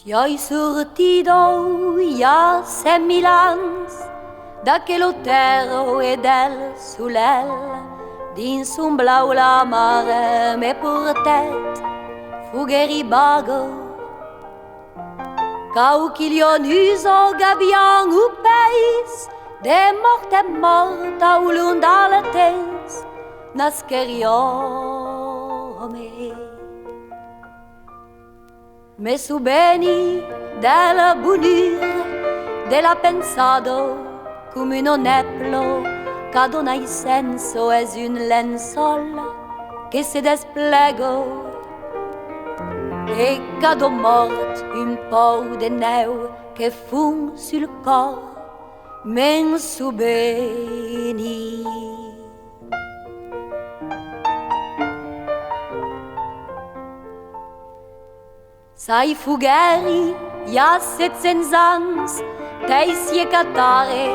Io ho sortido ya 6.000 ans d'aquel terro e del soleil dins un blau la mare me portet fugheri bago cau qu'il y en uso gabian u peis de morta u l'undala tes nascheriome me su beni della bunure della pensado come un oneplo che dona il senso es un lençol che se desplego e cado mort un po' de neu che fun sul cor men su beni sai fugheri ja 700 ans teisi e catare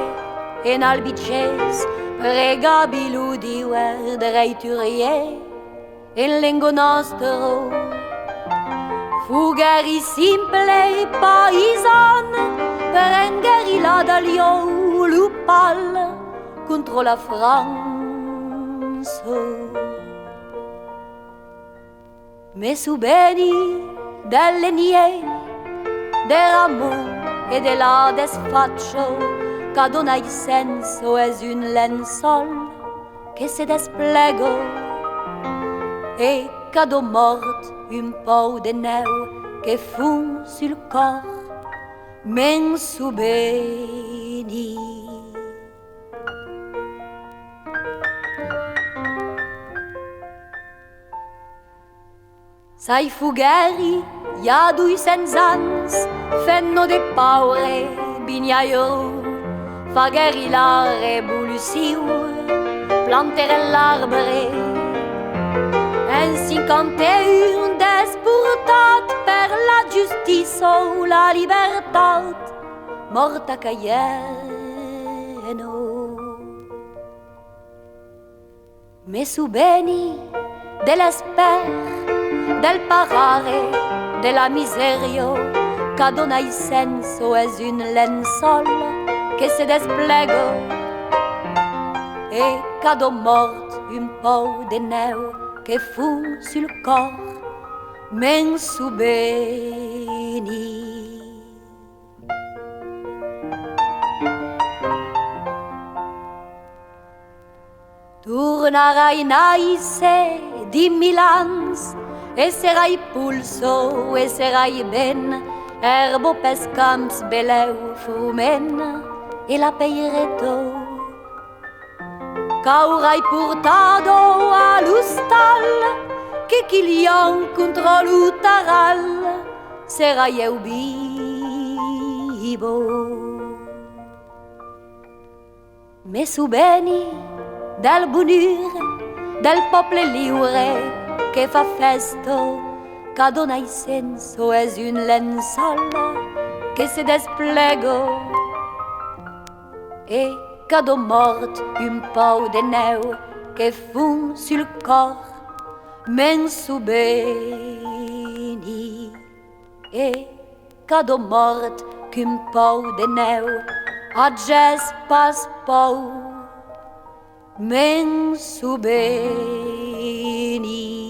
en albices pregabilu di verdrei turie en lengo nostro fugheri simple paisan prengeri la dalio lupal contro la France me su beni delle nie dell'amor e della desfaccio che dona il senso es un lençol che se desplego e cado mort un po' de neu che fun sul cor men su beni sai fugheri ja 200 ans fenno de paure bignaio fagheri la revoluzione plantere l'arbre en 51 desportat per la giustizia o la libertà morta Cayeno me su beni dell'esper del parare della miseria che dona il senso es un lençol che se desplego e cado mort un po' de neu che fu sul cor men su beni tornarai naise di Milans e serai pulso e serai ben erbo pescams beleu frumen e la peireto qu'aurai portado all'ustal che chilion contro l'utaral serai eu vivo me su beni del bunure del popolo liure che fa festo che dona il senso es un lençol che se desplego e cado mort un po' de neu che fun sul cor men su beni e cado mort qu'un po' de neu a ges pas po' men su beni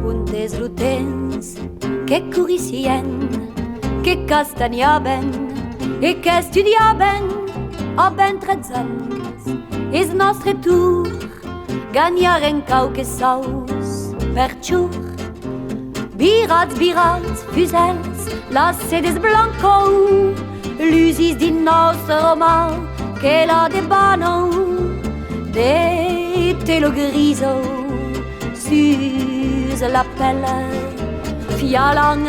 Puntes lutens che curissien, che castagnaben e che studiaben a ben 13 ans. Es nostre tour gagnaren qualche saus per ciur. Birats, fusels, las sedes blanco, l'usis di nostro roman che la debano de telo griso sus la pelle fialang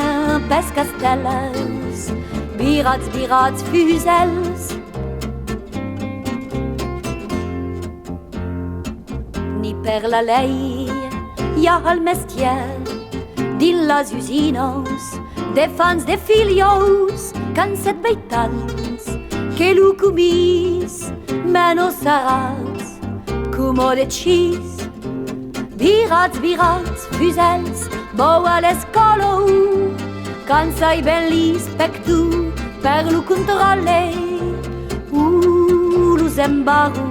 pescastelles birats, fusels per la lei ja al mestier din las usinos de fans de filios can set beitans que lu cumis menos sarats como decis virats, fusels, bou a l'escolo can sai ben li spectu per lu controlle lus embarru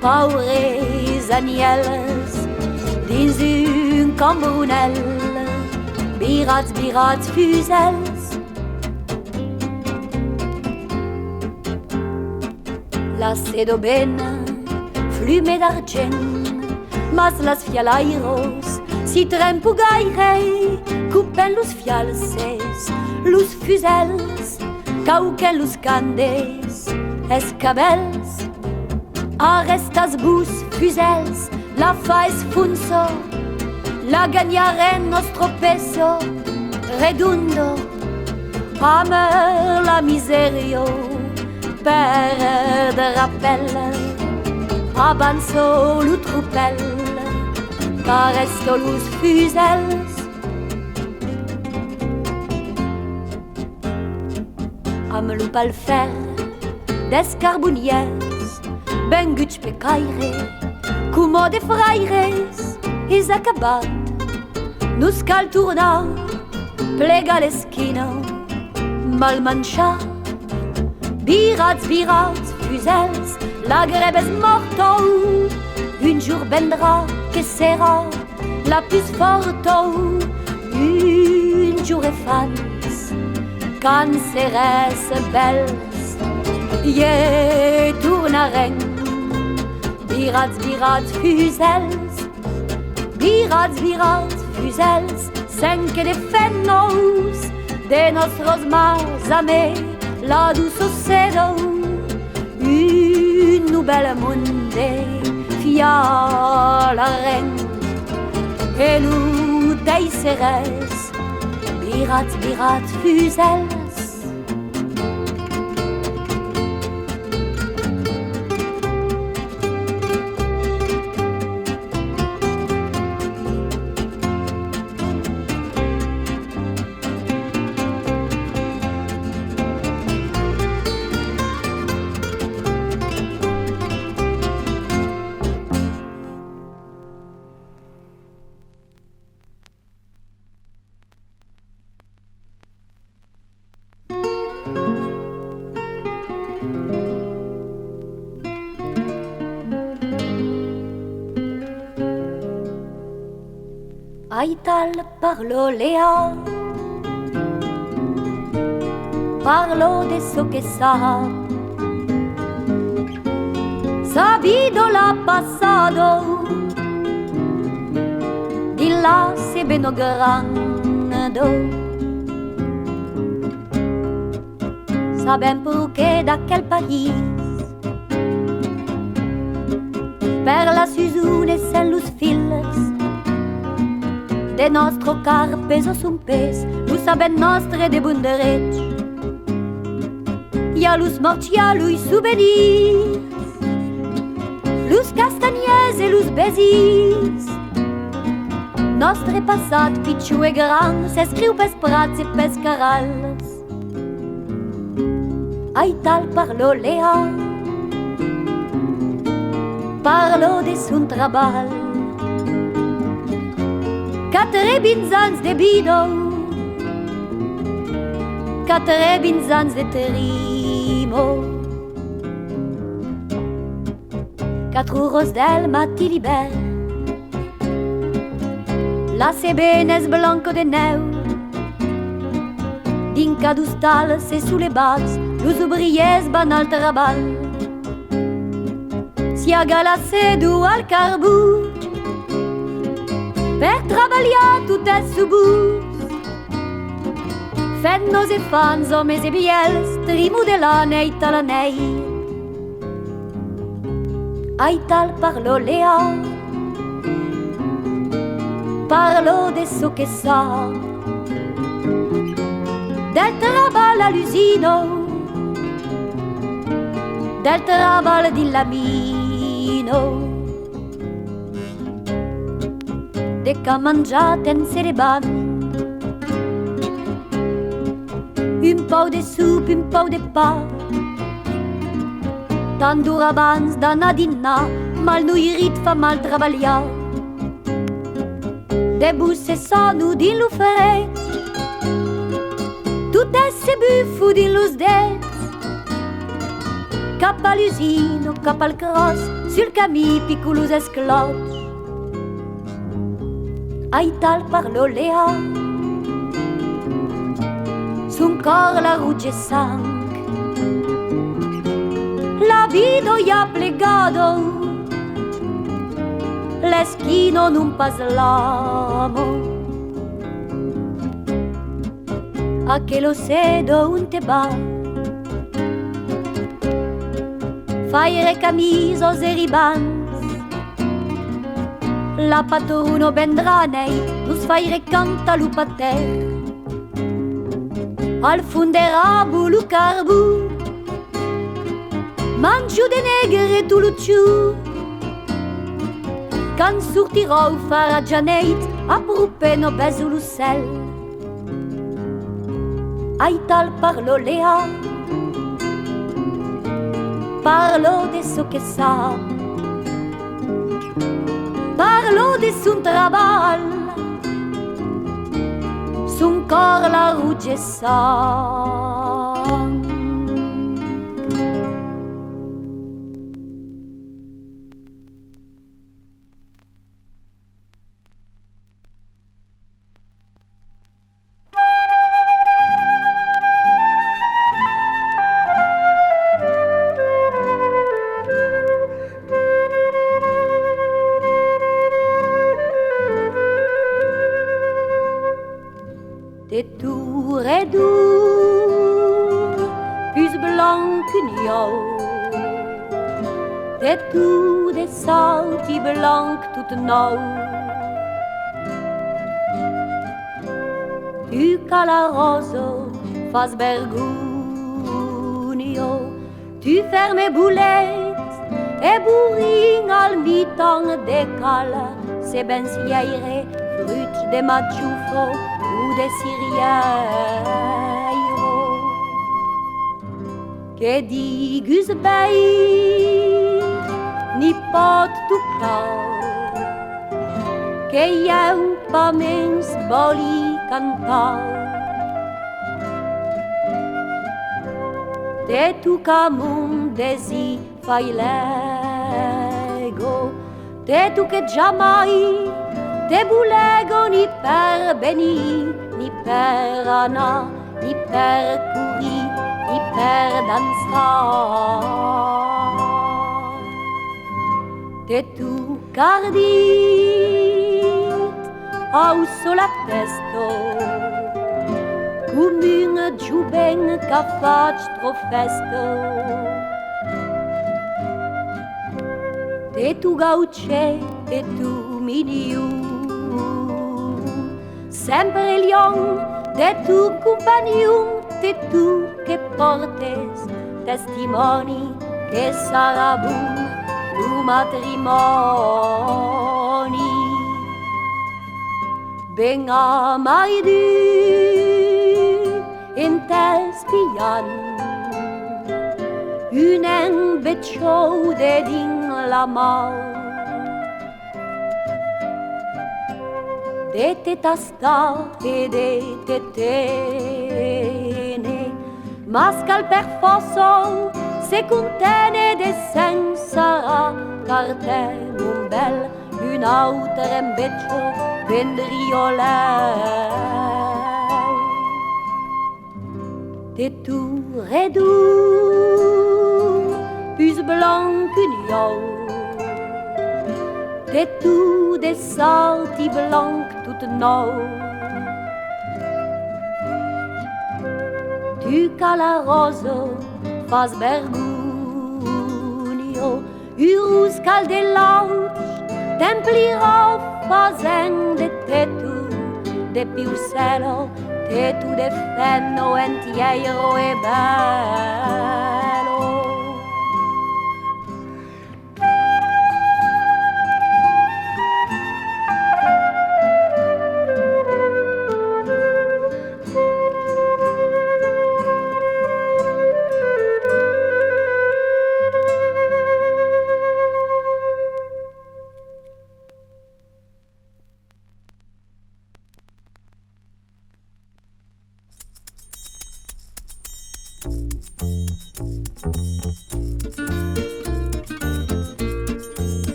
paures agnelles dins un cambronel virats, fusels la sedo bena flume d'argent mas las fialairos si trempu gaire cupen lus fialses lus fusels cauquen lus candes escabels arrestas bus fusels la fais funso la gagnaren nostro peso redundo amer la miserio per de rappel avanzo lu trupel caresto lus fusels am lu pal fer d'escarboniers ben guts pe caire cumo de fraires is acabat nus cal turnar plega l'esquina mal manchar virats, fusels la grève és morto un jour vendrà que sera la plus forto un jour e fans can seres bels je tornarem virats, fusels virats, fusels sense defennos de nostros mars amés la dulce sedo un nouvel monde fialarem e lu deixeres virats, fusels Aital parlo Lea, parlo de so che sa, sabido l'ha passato, di là se beno grande, sabem perché da quel país, per la susune se lus files, de nostro car peso sun pes, lu saben nostre de bun deret. Ja lus mortia lui souvenirs, lus castagnes e lus besis. Nostre passat picciu e gran, s'escriu pes prats e pes carals. Aital parlo Lea, parlo de sun trabal. Quatre binzans de bido, quatre binzans de trimo, quatre ros del mati liber, la sebenes blanco de neu, din cadustal se sulle bats, lus obriers ban al trabal, si agala sedu al carbut, per trabalhar tot és subús. Fent-nos e fans, homes e biels, trimo de l'anei talanei. Aital parlo Lea, parlo de so che sa, del trabal all'usino, del trabal di lamino. de ca mangiate in cereban. Un pau de sup, un pau de pa, tant dur abans d'anar a dinar, mal noirit fa mal treballar. De busse sonu din lo fred, tot è se buffo din los dets, cap a l'usino, cap al cross, sul camí piccolos esclots. Ai tal parlo Lea, son cor la ruge sang, la vido ja plegado, l'eschino non paslamo, a che lo sedo un te ba, faire camisos e ribans, la patrono bendranei, nus faire canta lu pater, al funderabu lu carbu, mangiu de negre tu lu ciu, can sortirò far a Janeit, apprope no beso lu sel. Ai tal parlo Lea, parlo de so che sa, parlo de sun trabal, sun cor la ruge sa. T'es tout redoux, plus blanc qu'une yo. T'es tout des saltis blancs toute nou. Tu cala roso, fas bergunio. Tu fermes boulettes et bourring al mitan de cala. Se ben sieire, fruit de maciufo. De Sirieiro che digus bei ni pot tocar che eu pa mens voli cantar te tu camon desi fai lego te tu che giammai te bulego ni per beni ni per ana, ni per curi, ni per danzar. Te tu cardit au sola testo, cum un giuben ca fac tro festo. Te tu gauce, te tu miniu, sempre lion de tu compagnon, de tu che portes testimoni che sarà bun tu matrimoni. Ben amai du in tespian, un beccio de din la mal. De te tasta e de te tene, mascal per fosso se contene de sen sarà, car te mon bel un autre invece vendriolet. Te tu redoux, plus blanc qu'une yo, te tu des saltis blancs toute nou. Tu cala roso, fas bergunio, urus cal de lauch, templirò fazende te tu, de piusello, te tu de fenno entiero e bello.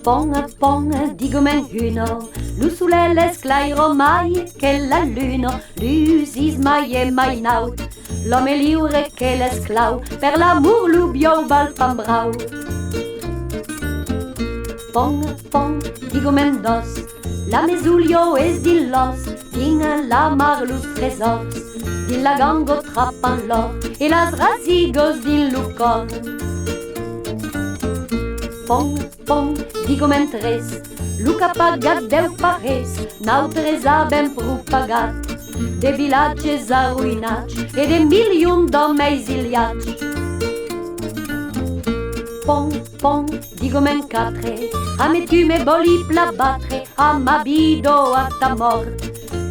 Pong, pong, digo men huno, lu sulle l'esclairo mai che la luno, l'usis mai e mai naut, l'homme è liure che l'esclau, per l'amour l'ubio val pambrau. Pong, pong, digo men dos, la mesulio es din los, din la marlus tresors, din la gango trappan l'or, e las rasigos din lucor. Pong, pong, digo men tres, Luca pagat deu pares, n'autres a ben propagat, de vilatges arruinats e de milion d'hommes exiliats. Pong, pong, digo men quatre, a me tu me boli pla batre, a ma bido a ta mort,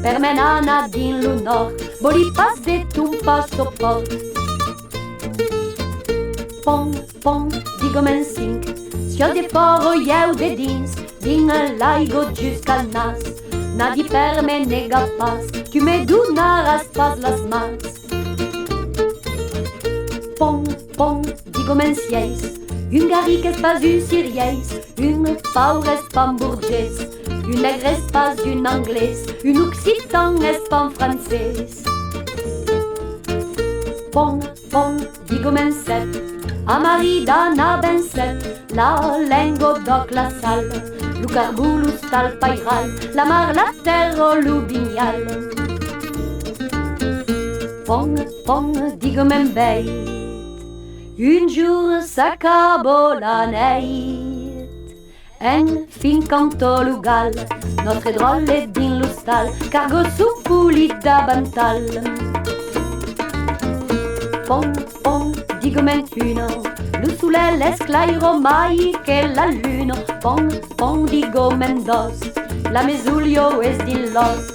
per menana din lo nord, boli pas de tum pas soport. Pong, pong, digo men cinc, Sio de foro eu de dins, din laigo jusqu'al nas, nadi per me nega pas, tu me donaras pas las mans. Pong, pong, digo men sieis, un garic es pas un sirieis, un paur es pas bourgeais, un nègre es pas un anglais, un occitan es pas francès. Pong, pong, digo men set, a marida na ben set, la lengo doc la sal, lu carbulus tal pairal, la mar la terra lubignal. Pong, pong, digo men beit, un jour s'accabo la neit, en fin canto lugal, notre drôle din lo stal, cargo su pulit da bantal. Pong, pong, digo men uno, lu sulle l'esclairo mai che la luno. Pong, pong, digo men dos, la mesulio es din los.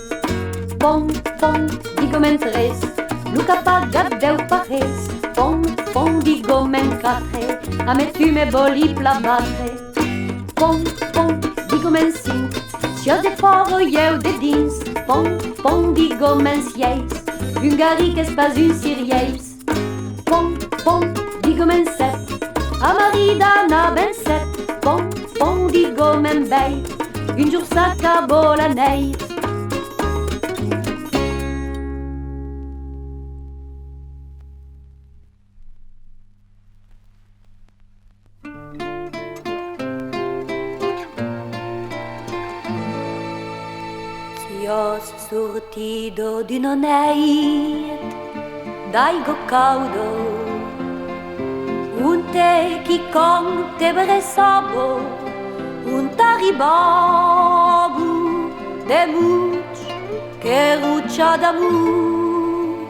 Pong, pong, digo men tres, lu capagat deu pares. Pong, pong, digo men quatre, a me tu me boli pla batre. Pong, pong, digo men cinc, sio de foro eu de dins. Pong, pong, digo men sieis, un garic es pas un sirieis. Pong, pong, digo men set, a marida na ben set. Pong, pong, digo men beit, un jour s'accabo la neit. Chios surtido d'una neit d'aigo caudo, un te chi con te bresabo, un taribabu de much che ruccia d'amor.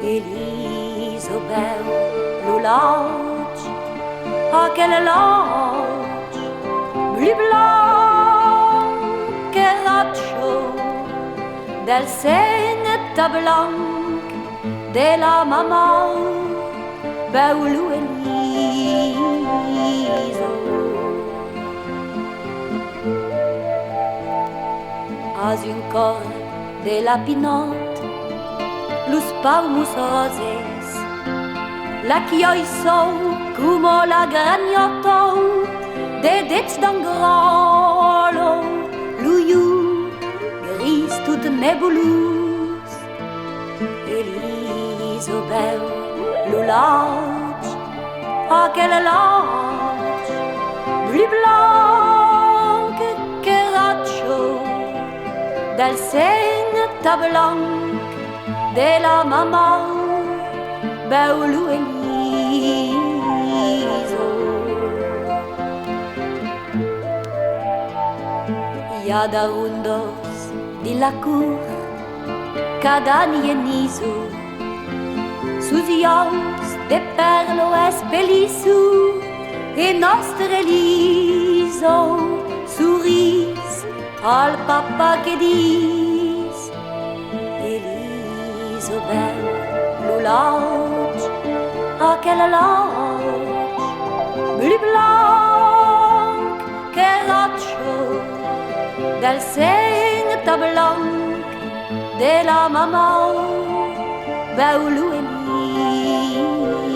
Elisabel l'ulac, aquel lac, blu blanc che raccio del senetta blanc de la mamma Beulu Eliso. As un cor de la pinot, los palmus roses, la chioi sou como la graniotto de dets d'angrolo, luiu gris tut nebulus. Elisabel l'ulac, aquel lac, blu blanc che raccio del senetta blanc de la mamma Beulu Eliso. Ja darundos di la cour cadani e nisu, sus ios de perlo espelisu, e nostre Eliso souris al papa che dis. Elisabel l'ulac, aquel lac, blu blanc che raccio del senetta blanc de la mamma Beulu Eliso.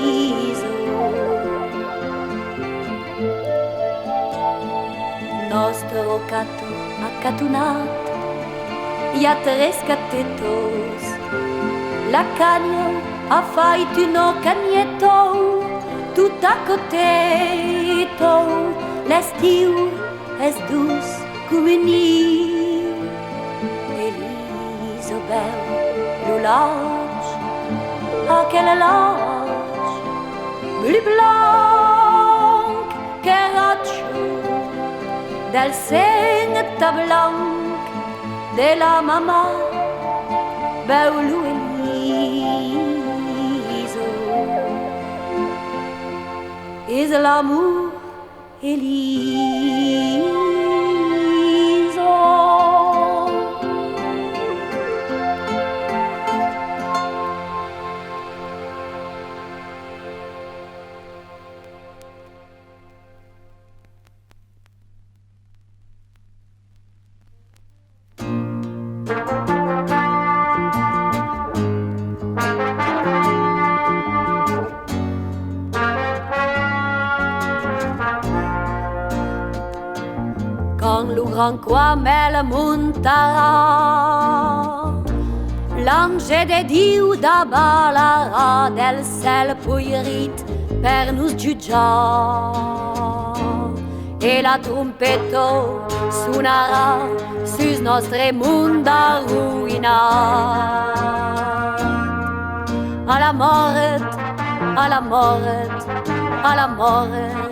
avvocato accattunato, gli ha tre scattetos, la cagno ha fatto uno cagnetto, tutto a coteto, l'estiu es dus come ni, Elisabeth l'ulage, a quelle lage, blu blanc che raccio, del sengta blanc de la mamma, beulu Eliso, is l'amour Eliso. Quand lo grand Quamel montarà, l'ange de Dio da balarà del ciel puirit per nos giugiar, e la trompetto suonerà sus nostre munda ruinat. Alla mort, alla mort, alla mort,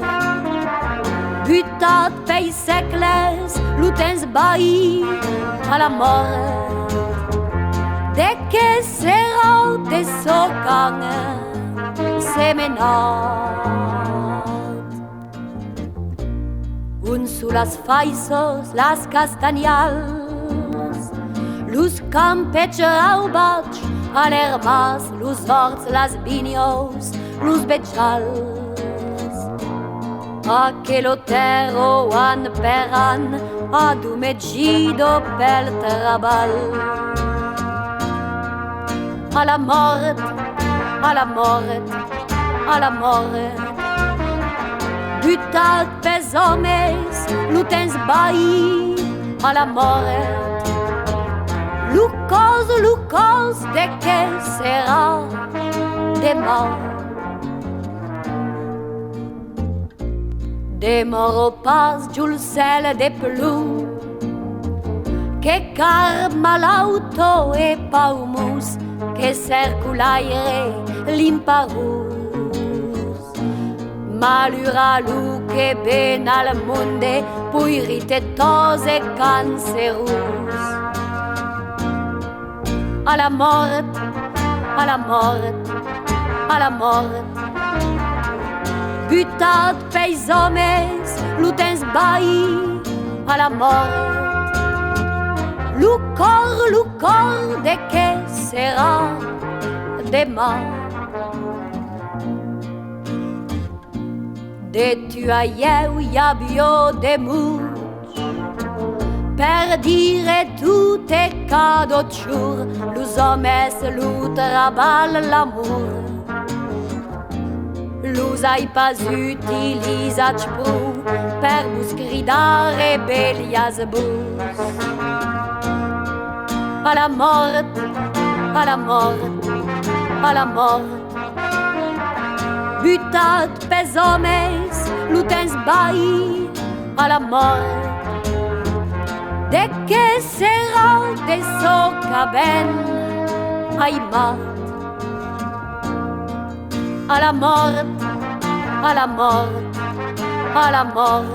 butat pei secles, l'utens bai, alla mort, de que sera de socange semenat. Un su las faisos, las castañals, lus campetge aubach, alermas, lus horts, las vinyos, lus betjals. Aquel terro an per an ad umegido pel trabal. A la mort, a la mort, a la mort, butat pes homes, l'utens bai, a la mort. Lucos, de que sera demà. Demoro pas giul cel de plum, che carma l'auto e paumus, che circulaire l'imparus. Malura lu che ben al monde, puirite tose cancerus. A la mort, a la mort, a la mort, butat pei homes, l'utens bai, a la mort. Lucor, de que sera demà. De tu aieu iabio de much, per dire tutte cado ciur, lus homes lu trabal l'amour. Lus ai pas utilisat pru per bus gridare belias bus. A la mort, a la mort, a la mort, butat pes homes, l'utens bai, a la mort. De que sera de so caben, ai mat. A la mort, a la mort, a la mort.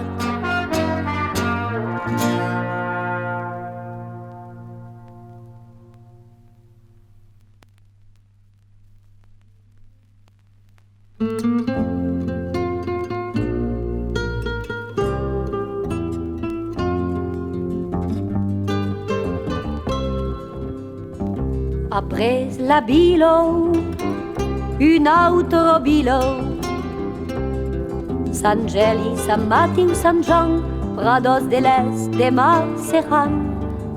Après la bilo, un altro bilo, San Geli, San Matiu, San Jean, Prados de l'Est, de Mar Serran,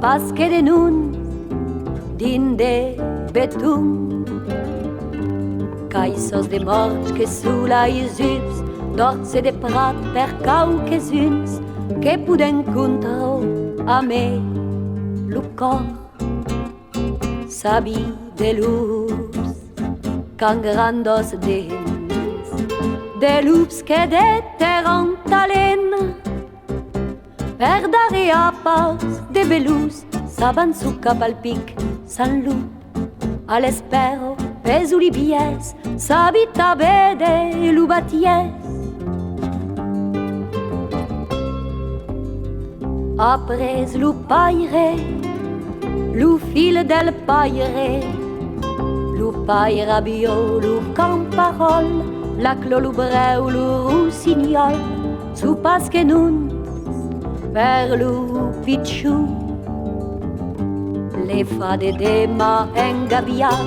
Pasque de Nun, din de Betum, Caïsos de morts que sous la Isups, d'orts et de prat per cau que zuns, che pude incontro a me lo cor sabi de loops can grandos dins de loops che detteran talen per dare a pas de belus saban su cap al pic san lup all'espero pesuli bies sabita bede lubaties apres lu paire lu fil del paire lu paira bio lu camparol la clolu breu lu russignol su pas che nun per lu picciu le fade de ma engabiat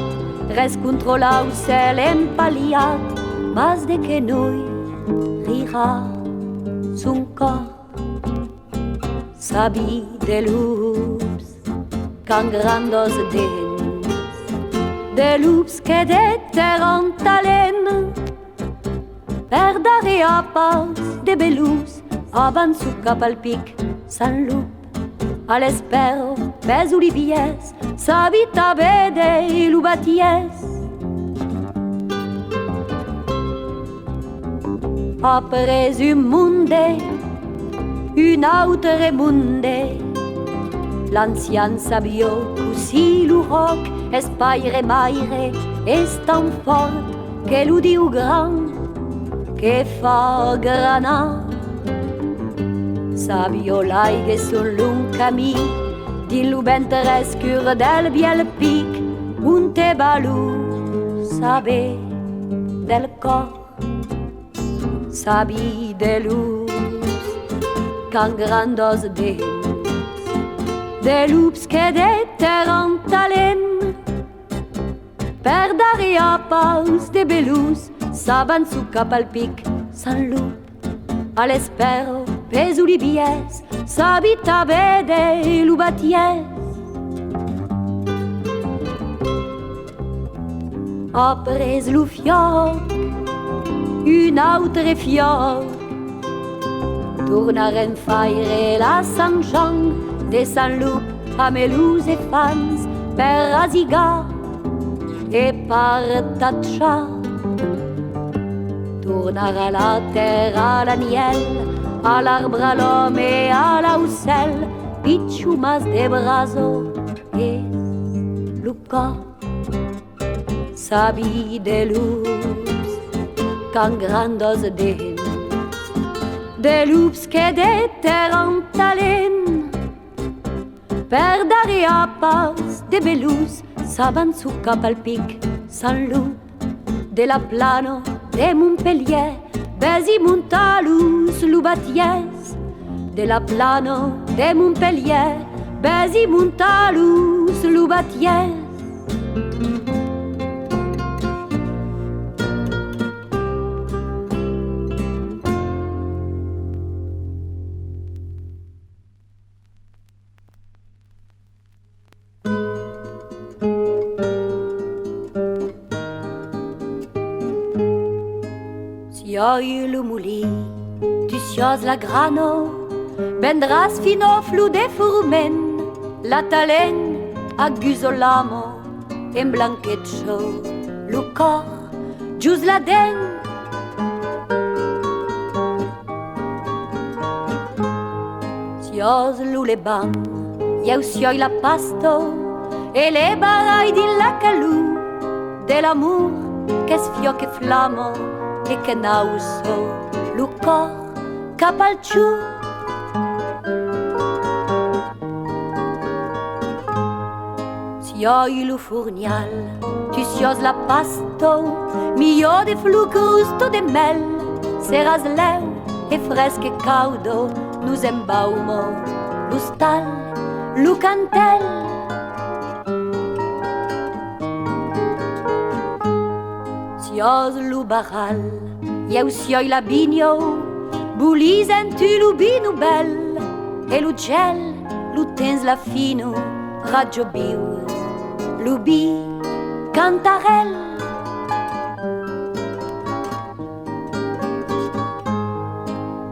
res contro l'ausel empaliat mas de che noi rira sun cor sabi de loops can grandos dins de loops che detteran talen per dare a pas de belus avan su cap al pic san lup all'espero pesuli bies sabita bede lubaties apres un munde un autre munde l'ancien sabio così lu roc espaire maire est tan fort che lu diu gran che fa grana sabio laighe sul lung cami din lu ventre scur del biel pic un te balu sabe del cor sabi de luz can grandos dins de loops che detteran talen per dare a paus de belus saban su cap al pic san lup all'espero pesuli bies sabita bede lubaties apres lu fioc un autre fioc tornaren faire la San Jean de San Lup a melus e fans per rasigar e partaccia tornar a la terra a l'aniel a l'arbre à l'homme et à l'aucel pichumas de brazo e luca sabi de luz can grandos dins de loops che detteran talen per dare a pas de belus saban su cap al pic san lup de la plano de Montpellier besi montalus lubaties de la plano de Montpellier besi montalus lubaties Oi lu muli, tu sios la grano, vendras fino flu de furumen, la talen aggusolamo, en blanquecho, lu cor, gius la den. Sios lu le ban, iau sioi la pasto, e le barai din la calù, de l'amor che sfio che flamo, e che nauso lu cor cap al ciù sioi lu furnial tu sios la pasto mio de flu gusto de mel seras leu e fresche caudo nus embaumo lu stal lu cantel sios lu baral, iau sioi la bigno, bulis en tu lu binu bel, e lu gel, lu tens la fino, raggio biu, lu bi, cantarel.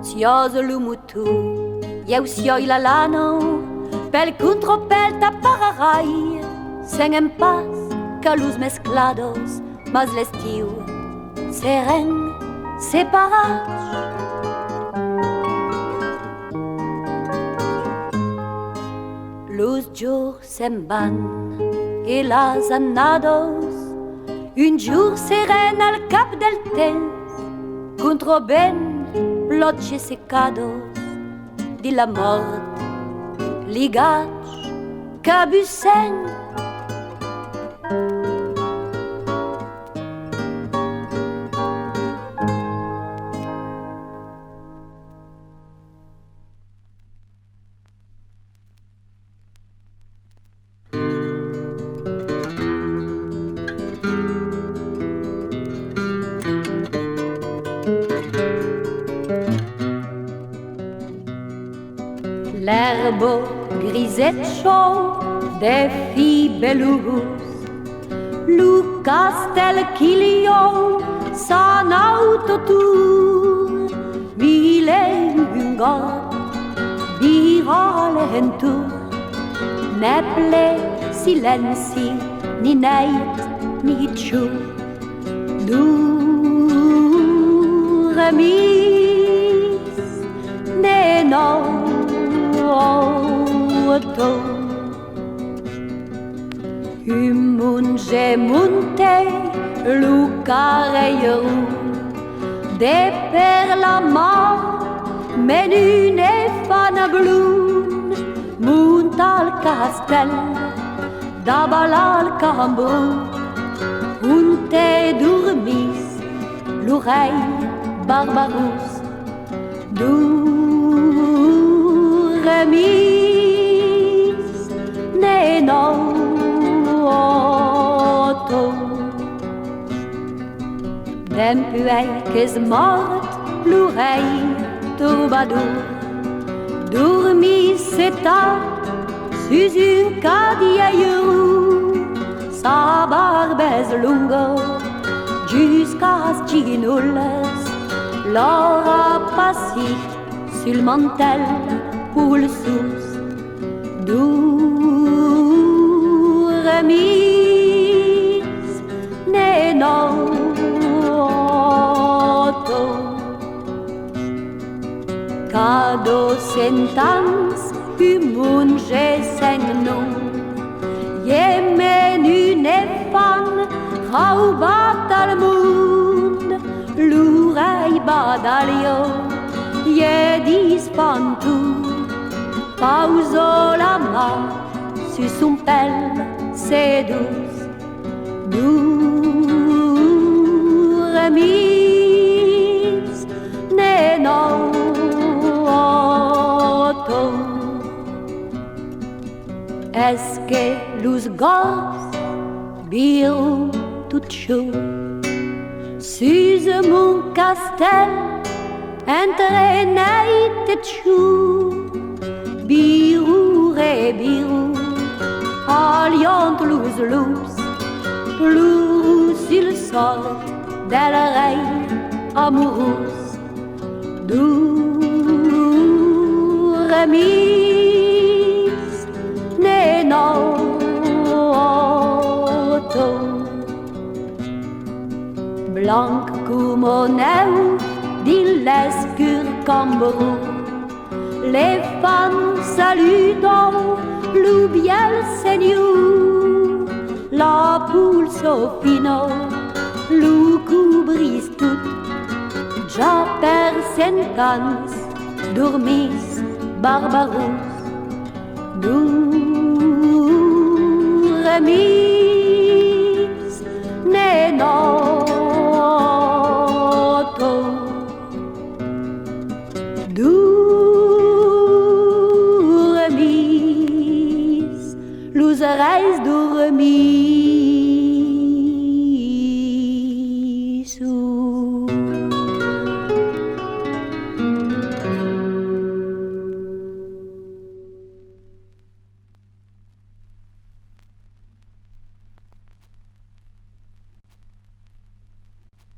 Sios lu mutu, usioi la lano, pel contro pel tapararai, sen en paz, calus mesclados, mas l'estiu, seren, separats. Los jours se'n van e las annados, un jour seren al cap del temps, contro ben plotge seccados, di la mort, ligats, cabussen. L'herbe grisette chaud des filles belouses, le castel qu'il y a s'en autour, mille et une gare, virale en tour, n'eple silenci, ni neit, ni tchou, dormis, ne non. Munge monte lu careio de per la mar men une fana blun monta al castel da balal cambou un te dormis l'oreille barbarousse dormis ne non Dempuei qu'es mort l'oreille troubadour dormi s'état sus un cadieillou sa barbe es lunga jusqu'à stignoles l'aura passé sur le mantel pour le sous dormis ne non Cado sentans munge sen nom Yemen une fan raubat al mund l'oreille badalio Ye dis pantou Pauso la main sur son pelle c'est douce dormis ne non Est-ce que los gosses birou tout chaud sus mon castel entraînait et chou birou re birou alliant los loups plou sur le sol de l'oreille amoureuse dormis Blanc comme un œuf dit l'escure cambrou Les femmes salutant le biel seigneur La poule sofino le coubris tout Ja per sentans dormis barbarousse dormis ne noto dormis los oreilles dormis